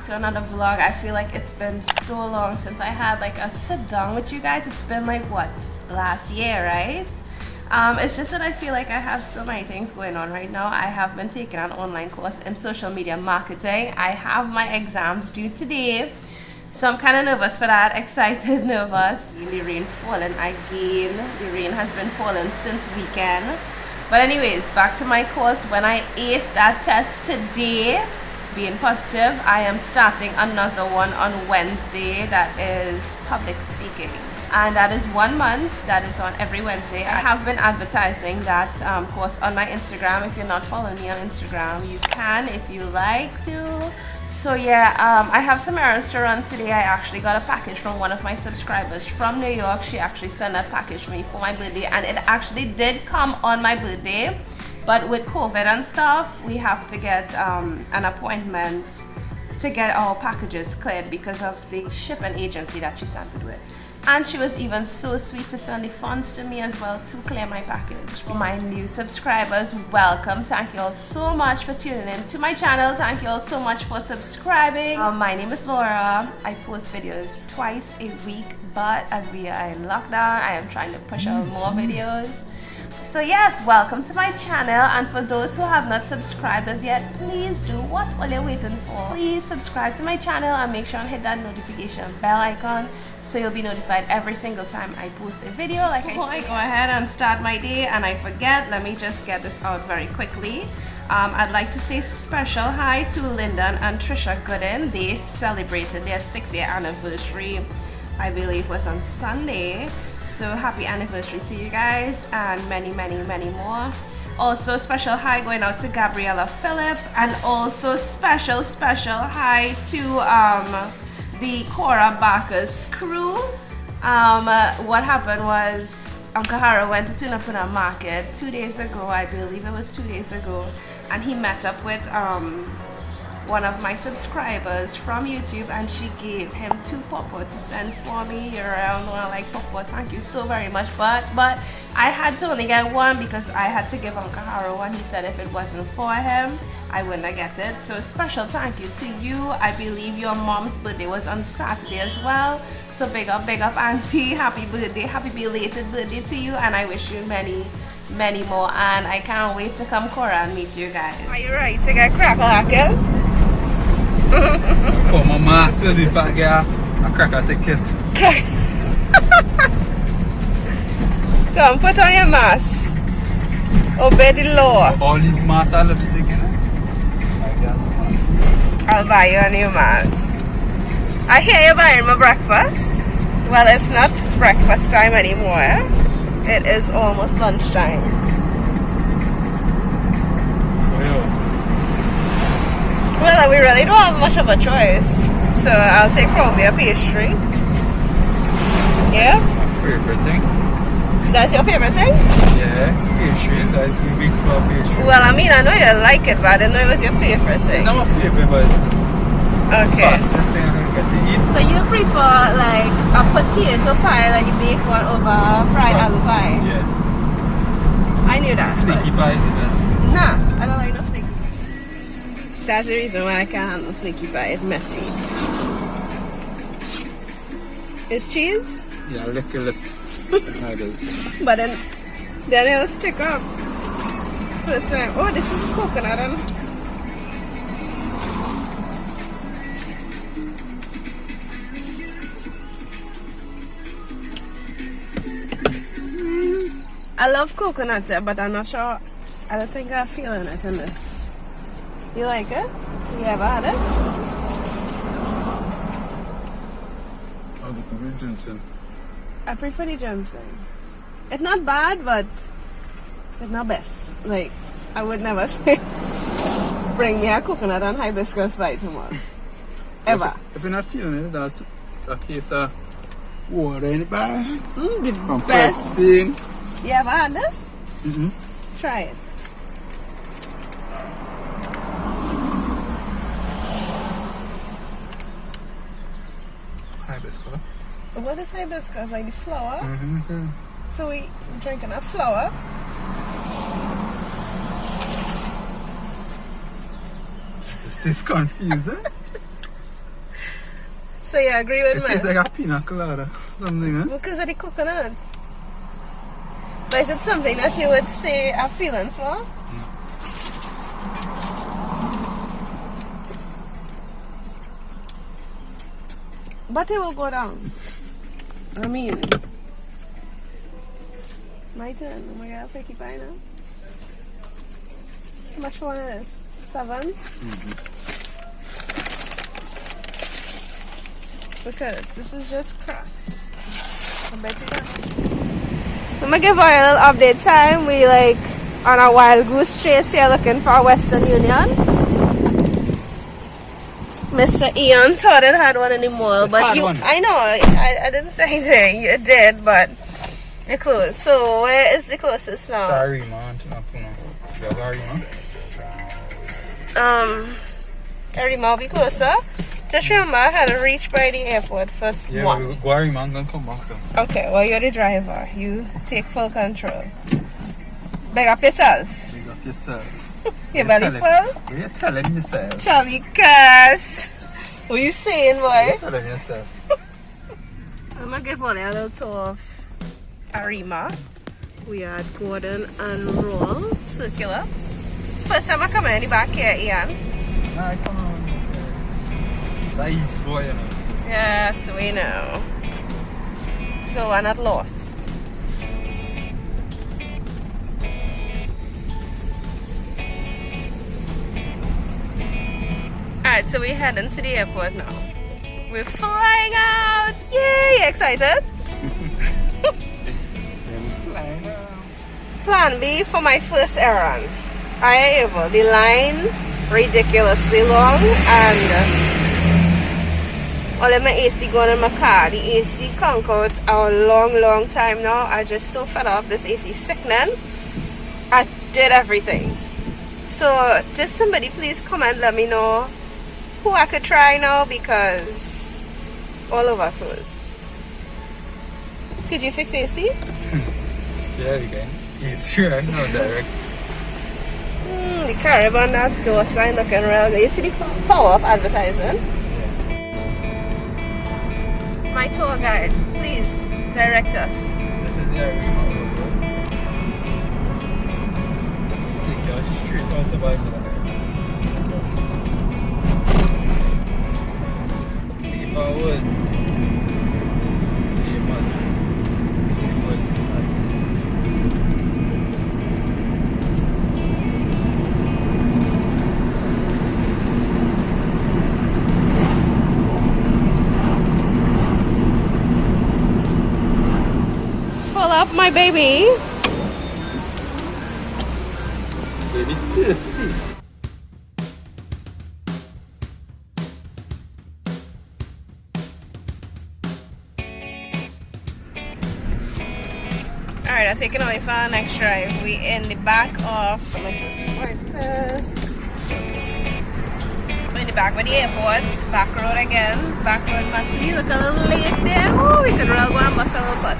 to another vlog. I feel like it's been so long since I had like a sit down with you guys. It's been like what, last year, right? It's just that I feel like I have so many things going on right now. I have been taking an online course in social media marketing. I have my exams due today, so I'm kind of nervous for that. Excited, nervous. The rain falling again. The rain has been falling since weekend. But anyways, back to my course. When I aced that test today, being positive, I am starting another one on Wednesday. That is public speaking, and that is 1 month. That is on every Wednesday. I have been advertising that course on my Instagram. If you're not following me on Instagram, you can if you like to. So yeah, I have some errands to run today. I actually got a package from one of my subscribers from New York. She actually sent a package for me for my birthday, and it actually did come on my birthday. But with COVID and stuff, we have to get an appointment to get our packages cleared because of the shipping agency that she sent it with. And she was even so sweet to send the funds to me as well to clear my package. For my new subscribers, welcome. Thank you all so much for tuning in to my channel. Thank you all so much for subscribing. My name is Laura. I post videos twice a week, but as we are in lockdown, I am trying to push out more videos. So yes, welcome to my channel, and for those who have not subscribed as yet, please do. What are you waiting for? Please subscribe to my channel and make sure and hit that notification bell icon so you'll be notified every single time I post a video. Like I go ahead and start my day and I forget, let me just get this out very quickly. I'd like to say special hi to Lyndon and Trisha Gooden. They celebrated their 6-year anniversary, I believe was on Sunday. So happy anniversary to you guys, and many, many, many more. Also special hi going out to Gabriella Phillip, and also special hi to the Cora Barker's crew. What happened was Uncle Haro went to tune up in a market 2 days ago, I believe it was 2 days ago, and he met up with one of my subscribers from YouTube, and she gave him 2 pawpaw to send for me. You're around one, like pawpaw, thank you so very much, but I had to only get 1 because I had to give Uncle Haro 1. He said if it wasn't for him, I wouldn't have get it. So special thank you to you. I believe your mom's birthday was on Saturday as well, so big up auntie, happy birthday, happy belated birthday to you, and I wish you many more, and I can't wait to come Cora and meet you guys. Are you ready to get crackle? Oh, my mask will be fat girl. A cracker ticket. Come, put on your mask. Obey the law. All these masks are lipstick, you know? I'll buy you a new mask. I hear you're buying my breakfast. Well, it's not breakfast time anymore. It is almost lunchtime. Well, we really don't have much of a choice, so I'll take probably a pastry. Yeah? My favorite thing. That's your favorite thing? Yeah, pastries. I used to be big for pastries. Well, I mean, I know you like it, but I didn't know it was your favorite thing. It's not my favorite, but it's okay. the fastest thing I can get to eat. So you prefer like a potato pie, like the baked one, over fried aloo pie? Yeah. I knew that. Flaky pie is the best. Nah, I don't like no flaky pie. That's the reason why I can't handle flaky pie. It's messy. Is cheese? Yeah, lick your lips. But then it'll stick up. First time. Oh, this is coconut. I love coconut, but I'm not sure. I don't think I'm feeling it in this. You like it? You ever had it? Oh, the complete ginseng. I prefer the ginseng. It's not bad, but it's not best. Like, I would never say bring me a coconut and hibiscus by tomorrow. Ever. If you're not feeling it, that's a case of water in it, bag. The best. Thing. You ever had this? Mm-hmm. Try it. Hibiscus. What is hibiscus? Like the flower? Mm-hmm. So we drinking a flower. Is this confusing? So you agree with It me? tastes like a pina colada. Something, huh? Because of the coconut. But is it something that you would say a feeling for? But it will go down. I mean, my turn. Oh my god, picky pie now. How much one is it? 7? Because this is just crust. I bet you that. I'm gonna give our little update time. We like on a wild goose chase here looking for Western Union. Mr. Ian thought it had one in the mall, but you, I know, I didn't say anything. You did, but it closed. So where is the closest now? Arima. Arima will be closer. Just remember, I had to reach by the airport for one. Yeah, we'll go Arima and then come back, so. Okay, well, you're the driver. You take full control. Big up yourself. Big up yourself. Your belly full? You're telling yourself. Chubby cuss. What you saying, boy? You're telling yourself. I'm gonna give Ollie a little tour of Arima. We are at Gordon and Roll Circular. First time I come in the back here, Ian. Alright, come on. Nice boy, you know. Yes, we know. So we're not lost. Alright, so we're heading to the airport now. We're flying out! Yay! Excited? Flying out. Plan B for my first errand. I able. The line ridiculously long and all of my AC going in my car. The AC conk out a long time now. I just so fed up. This AC sickening. I did everything. So just somebody please comment, let me know who I could try now because all over close. Could you fix AC? Yeah, you can. Easy, right? No direct. The caravan that door sign looking real good. You see the power of advertising? My tour guide, please direct us. This is the Arima road. Take you straight out the Bible. Leave our woods. Leave us. Leave us. Pull up my baby. Baby tasty. Alright, I'm taking away for our next drive. We in the back of, let me just wipe this. We're in the back of the airport. Back road again. Back road Matty. Look a little lake there. Oh, we could roll go and bust a little butt.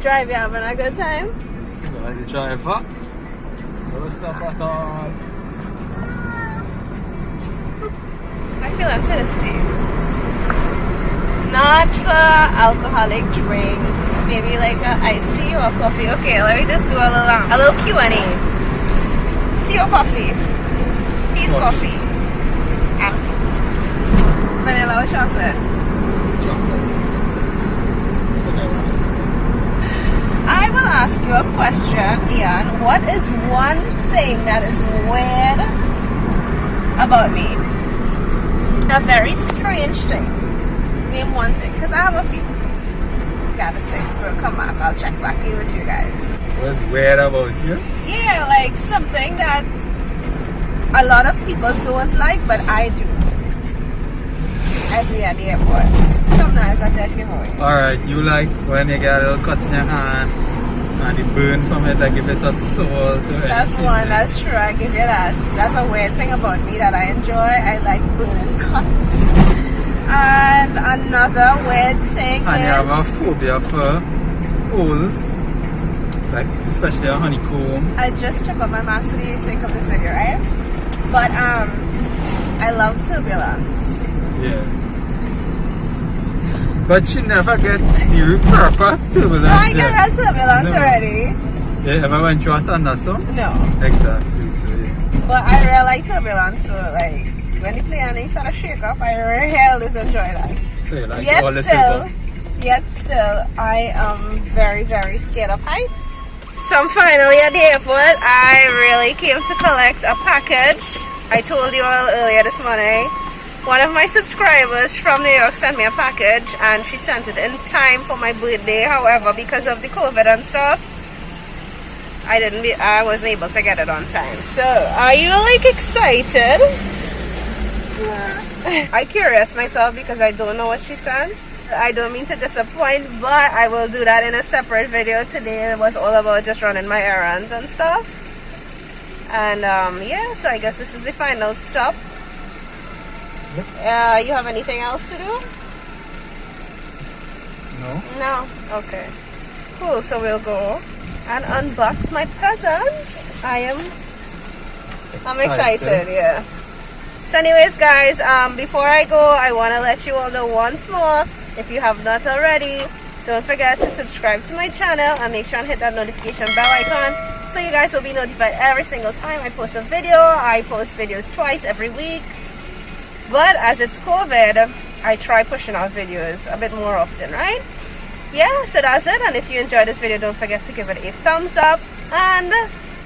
Drive, you having a good time? Like the driver. No stop at all. I feel I'm thirsty. Not for alcoholic drink. Maybe like a iced tea or coffee. Okay, let me just do a little Q&A. Tea or coffee? Peace coffee. Empty. Vanilla or chocolate? Chocolate. I will ask you a question, Ian. What is one thing that is weird about me? A very strange thing. Name one thing, because I have a few. Gotta think. We'll come back. I'll check back in with you guys. What's weird about you? Yeah, like something that a lot of people don't like, but I do. As we are at the airport. Sometimes I dead giveaway. Alright, you like when you get a little cut in your hand and the burn from it, I give it a soul to it. That's one, that's true, I give you that. That's a weird thing about me that I enjoy. I like burning cuts. And another weird thing and is... you have a phobia for holes, like especially a honeycomb. I just took off my mask for the sake of this video, right? But I love turbulence. Yeah. But she never get the proper turbulence. No, I get yet. real turbulence No. already. Yeah, ever went through a thunderstorm? No. Exactly. So, yeah. But I really like turbulence, so like when the plane sort of shake up, I really enjoy that. So you like all the people. Yet still, I am very, very scared of heights. So I'm finally at the airport. I really came to collect a package. I told you all earlier this morning. One of my subscribers from New York sent me a package, and she sent it in time for my birthday. However, because of the COVID and stuff, I wasn't able to get it on time. So, are you like excited? Yeah. I'm curious myself because I don't know what she sent. I don't mean to disappoint, but I will do that in a separate video. Today it was all about just running my errands and stuff. And yeah, so I guess this is the final stop. You have anything else to do? No? No? Okay. Cool, so we'll go and unbox my presents. I'm excited, yeah. So anyways guys, before I go, I want to let you all know once more, if you have not already, don't forget to subscribe to my channel and make sure and hit that notification bell icon so you guys will be notified every single time I post a video. I post videos twice every week, but as it's COVID, I try pushing out videos a bit more often, right? Yeah, so that's it. And if you enjoyed this video, don't forget to give it a thumbs up and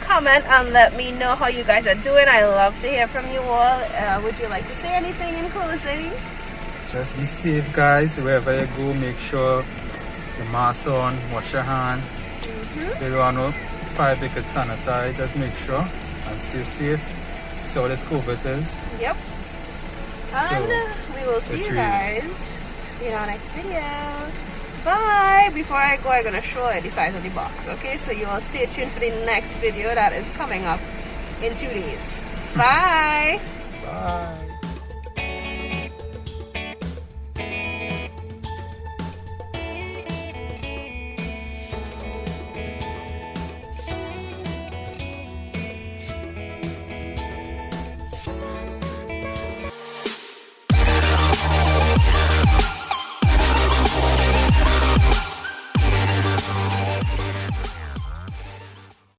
comment and let me know how you guys are doing. I love to hear from you all. Would you like to say anything in closing? Just be safe, guys. Wherever you go, make sure the mask on, wash your hand. You don't want no private sanitize. Just make sure and stay safe. So all this COVID is. Yep. And we will see you guys in our next video. Bye. Before I go, I'm gonna show you the size of the box. Okay, so you all stay tuned for the next video that is coming up in 2 days. Bye. Bye.